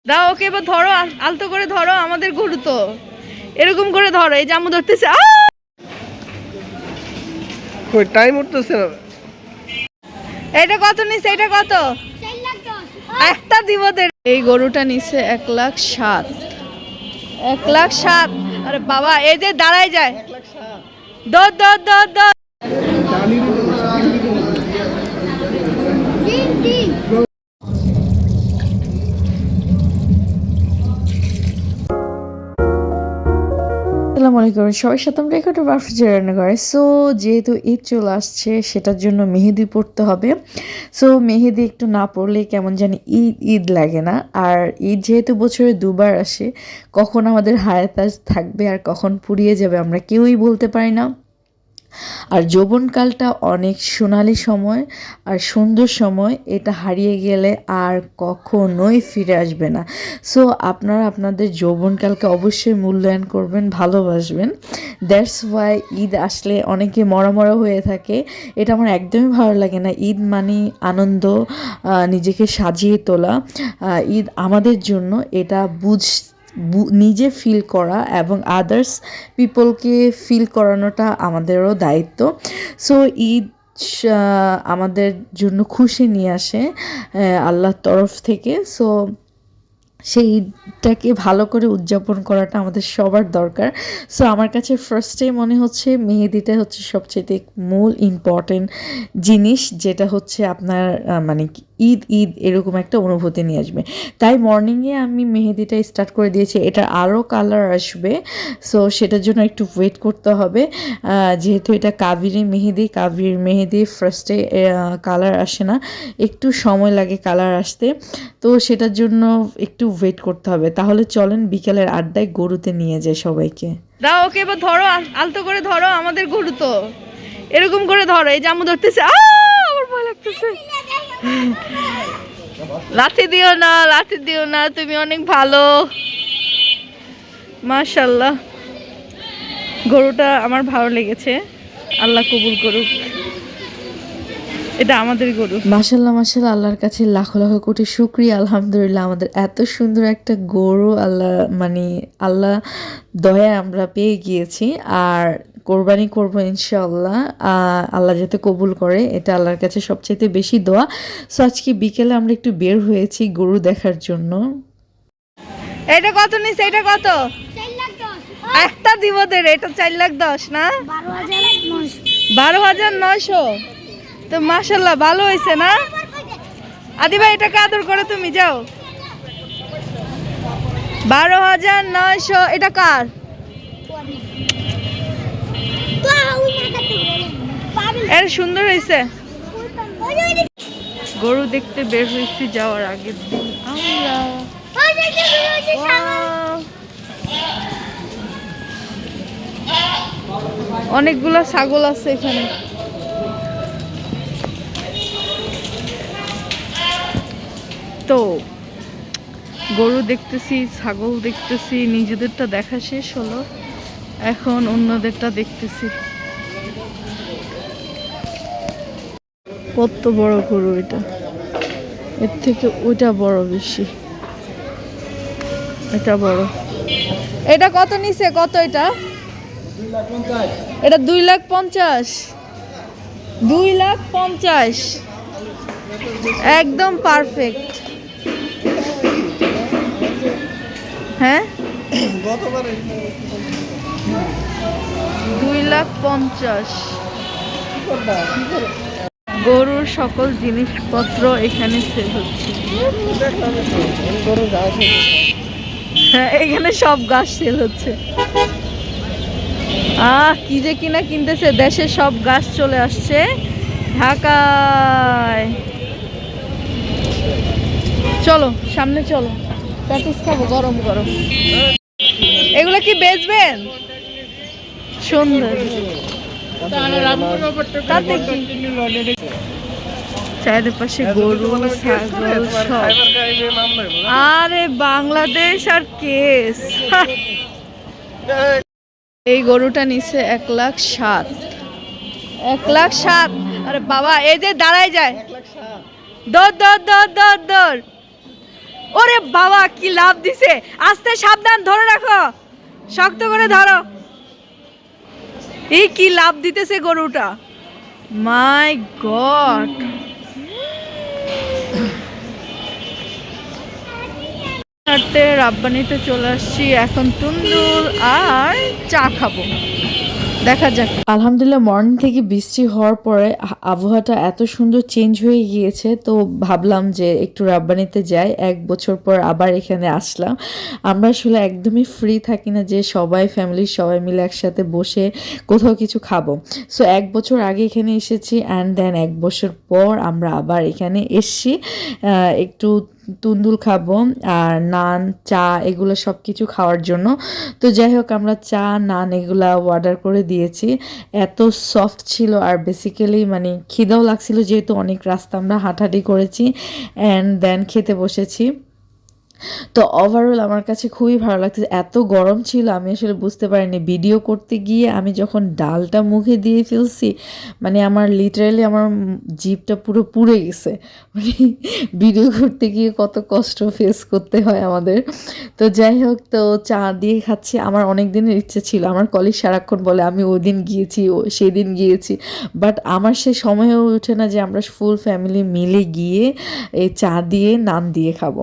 দাও ওকে এবার ধরো, আলতো করে ধরো, আমাদের গরু তো এরকম করে ধরো। এই জামু ধরতেছে, কই টাইম উঠতেছে না। এটা কত নিছে? এটা কত? একটা দিব। এই গরুটা নিছে 1,07,000। 1,07,000। আরে বাবা, এই যে দাঁড়ায় যায়। 10 10 10 10। আসসালামু আলাইকুম, সবার সাথে আমরা একটা বাফি রান্না করে। সো যেহেতু ঈদ চলে আসছে, সেটার জন্য মেহেদি পড়তে হবে। সো মেহেদি একটু না পড়লে কেমন জানি ঈদ ঈদ লাগে না। আর ঈদ যেহেতু বছরে দুবার আসে, কখন আমাদের হায়াত থাকবে আর কখন পুড়িয়ে যাবে আমরা কেউই বলতে পারি না। আর যৌবনকালটা অনেক সোনালি সময় আর সুন্দর সময়, এটা হারিয়ে গেলে আর কখনোই ফিরে আসবে না। সো আপনারা আপনাদের যৌবনকালকে অবশ্যই মূল্যায়ন করবেন, ভালোবাসবেন। দ্যাটস ওয়াই ঈদ আসলে অনেকে মরা হয়ে থাকে, এটা আমার একদমই ভালো লাগে না। ঈদ মানে আনন্দ, নিজেকে সাজিয়ে তোলা। ঈদ আমাদের জন্য এটা নিজে ফিল করা এবং আদার্স পিপলকে ফিল করানোটা আমাদেরও দায়িত্ব। সো ঈদ আমাদের জন্য খুশি নিয়ে আসে আল্লাহর তরফ থেকে। সো সেই ঈদটাকে ভালো করে উদযাপন করাটা আমাদের সবার দরকার। সো আমার কাছে ফার্স্টেই মনে হচ্ছে মেহেদিটা হচ্ছে সবচেয়ে মূল ইম্পর্টেন্ট জিনিস, যেটা হচ্ছে আপনার মানে ঈদ ঈদ এরকম একটা অনুভূতি নিয়ে আসবে। তাই মর্নিংয়ে আমি মেহেদিটা স্টার্ট করে দিয়েছি। এটা আরও কালার আসবে, সো সেটার জন্য একটু ওয়েট করতে হবে। যেহেতু এটা কাবেরি মেহেদি ফার্স্টে কালার আসে না, একটু সময় লাগে কালার আসতে। তো সেটার জন্য একটু ওয়েট করতে হবে। তাহলে চলেন বিকেলের আড্ডায় গরুতে নিয়ে যায় সবাইকে। দাও ওকে এবার ধরো, আলতো করে ধরো, আমাদের গরু তো এরকম করে ধরো। এই জামু ধরতেছে, আমার ভয় লাগতেছে। লাথি দিও না, তুমি অনেক ভালো। মাশাআল্লাহ, গরুটা আমার ভালো লেগেছে, আল্লাহ কবুল করুক। এটা আমাদের গরু। মাশাআল্লাহ আল্লাহর কাছে লাখো লাখো কোটি শুকরিয়া, আলহামদুলিল্লাহ আমাদের এত সুন্দর একটা গরু আল্লাহ দয়ায় আমরা পেয়ে গিয়েছি। আর কোরবানি করবো ইনশাআল্লাহ, আল্লাহ যাতে কবুল করে, এটা আল্লাহর কাছে সবচাইতে বেশি দোয়া। সো আজকে বিকেলে আমরা একটু বের হয়েছি গরু দেখার জন্য। এটা কত নিছে? এটা কত? একটা দিব। এটা 4,10,000 না? 12,900। তো মাশাআল্লাহ ভালো হয়েছে না? আদি ভাই এটাকে আদর করে তুমি যাও। 12,900। এটা কার? এর সুন্দর হয়েছে। গরু দেখতে বের হয়েছি যাওয়ার আগের দিন আমরা। অনেকগুলা ছাগল আছে এখানে। তো গরু দেখতেছি, ছাগল দেখতেছি, নিজেদেরটা দেখা শেষ হলো, এখন অন্যদেরটা দেখতেছি। কত বড় গরু এটা, এর থেকে ওইটা বড় বেশি। এটা বড়। এটা কত নিছে? কত এটা? 2,50,000। এটা 2,50,000। 2,50,000 একদম পারফেক্ট। হ্যাঁ, 2,50,000। গরুর সকল জিনিসপত্র এখানে সেল হচ্ছে। হ্যাঁ, এখানে সব গাছ সেল হচ্ছে। কি যে কিনা কিনতেছে, দেশের সব গাছ চলে আসছে ঢাকায়। চলো সামনে চলো, প্যাটিস খাবো গরম গরম। এগুলো কি বেচবেন? সুন্দর। চারিপাশে গরু ছাগল সব। আরে বাংলাদেশ আর কেস। এই গরুটা নিছে 1,07,000। 1,07,000। আরে বাবা, এই যে দাঁড়ায় যায়। দর দর দর দর দর। ওরে বাবা কি লাভ দিছে, আস্তে সাবধান, ধরে রাখো, শক্ত করে ধরো। এই কি লাভ দিতেছে গরুটা, মাই গড। হাঁটতে রাব্বানিতে চলে আসছি, এখন তুন্দুল আর চা খাবো, দেখা যাক। আলহামদুলিল্লাহ মর্নিং থেকে বৃষ্টি হওয়ার পরে আবহাওয়াটা এত সুন্দর চেঞ্জ হয়ে গিয়েছে, তো ভাবলাম যে একটু রাব্বানিতে যাই। 1 বছর পর আবার এখানে আসলাম। আমরা আসলে একদমই ফ্রি থাকি না যে সবাই ফ্যামিলির সবাই মিলে একসাথে বসে কোথাও কিছু খাবো। সো 1 বছর আগে এখানে এসেছি, অ্যান্ড দেন 1 বছর পর আমরা আবার এখানে এসছি একটু তুন্দুল খাবো আর নান চা এগুলো সব কিছু খাওয়ার জন্য। তো যাই হোক আমরা চা নান এগুলা অর্ডার করে দিয়েছি। এত সফট ছিল, আর বেসিক্যালি মানে খিদাও লাগছিল যেহেতু অনেক রাস্তা আমরা হাঁটাহাঁটি করেছি, অ্যান্ড দেন খেতে বসেছি। তো ওভারঅল আমার কাছে খুবই ভালো লাগতেছে। এত গরম ছিল আমি আসলে বুঝতে পারিনি, ভিডিও করতে গিয়ে আমি যখন ডালটা মুখে দিয়ে ফেলছি মানে আমার লিটারালি আমার জিভটা পুরো পুড়ে গেছে। মানে ভিডিও করতে গিয়ে কত কষ্ট ফেস করতে হয় আমাদের। তো যাই হোক, তো চা দিয়ে খাচ্ছি। আমার অনেক দিনের ইচ্ছে ছিল, আমার কলিগ সারাক্ষণ বলে আমি ওই দিন গিয়েছি সেদিন গিয়েছি, বাট আমার সে সময় হয়ে ওঠে না যে আমরা ফুল ফ্যামিলি মিলে গিয়ে এই চা দিয়ে নান দিয়ে খাবো।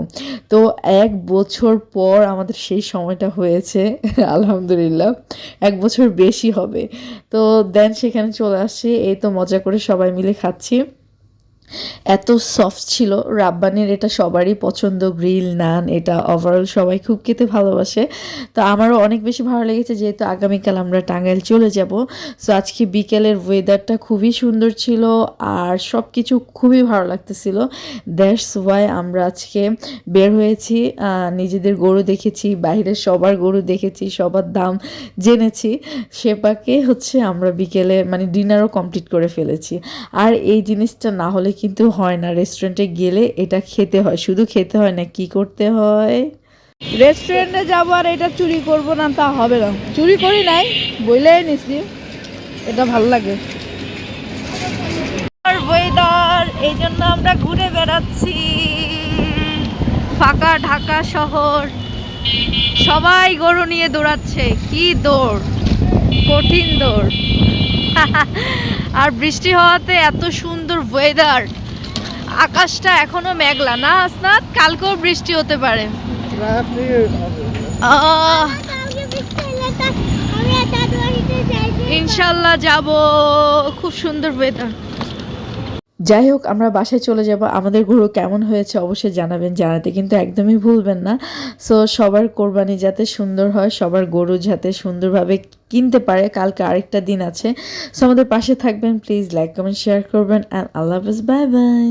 তো 1 বছর পর আমাদের সেই সময়টা হয়েছে আলহামদুলিল্লাহ, 1 বছর বেশি হবে। তো দেন সেখানে চলে আসছি, এই তো মজা করে সবাই মিলে খাচ্ছি। এত সফট ছিল। রাব্বানির এটা সবারই পছন্দ, গ্রিল নান, এটা ওভারঅল সবাই খুব খেতে ভালোবাসে। তো আমারও অনেক বেশি ভালো লেগেছে, যেহেতু আগামীকাল আমরা টাঙ্গাইল চলে যাব। সো আজকে বিকেলের ওয়েদারটা খুবই সুন্দর ছিল, আর সব কিছু খুবই ভালো লাগতেছিল। দ্যাটস ওয়াই আমরা আজকে বের হয়েছি। নিজেদের গরু দেখেছি, বাইরের সবার গরু দেখেছি, সবার দাম জেনেছি। সেপাকে হচ্ছে আমরা বিকেলে মানে ডিনারও কমপ্লিট করে ফেলেছি। আর এই জিনিসটা না হলে কিন্তু হয় না, রেস্টুরেন্টে গেলে এটা খেতে হয়, শুধু খেতে হয় না, কি করতে হয়, রেস্টুরেন্টে যাবো আর এটা চুরি করব না তা হবে না। চুরি করি নাই, বইলেই নিছি, এটা ভালো লাগে। ওয়েদার এই জন্য আমরা ঘুরে বেড়াচ্ছি, ফাঁকা ঢাকা শহর, সবাই গরু নিয়ে দৌড়াচ্ছে, কি দৌড়, কঠিন দৌড়। আর বৃষ্টি হওয়াতে এত সুন্দর ওয়েদার, আকাশটা এখনো মেঘলা না আসনাত, কালকেও বৃষ্টি হতে পারে। ইনশাল্লাহ যাব, খুব সুন্দর ওয়েদার। যাই হোক আমরা বাসায় চলে যাব। আমাদের গরু কেমন হয়েছে অবশ্যই জানাবেন, জানাতে কিন্তু একদমই ভুলবেন না। সো সবার কোরবানি যাতে সুন্দর হয়, সবার গরু যাতে সুন্দরভাবে কিনতে পারে, কালকে আরেকটা দিন আছে। সো আমাদের পাশে থাকবেন, প্লিজ লাইক কমেন্ট শেয়ার করবেন, অ্যান্ড আল্লাহ হাফেজ, বাই বাই।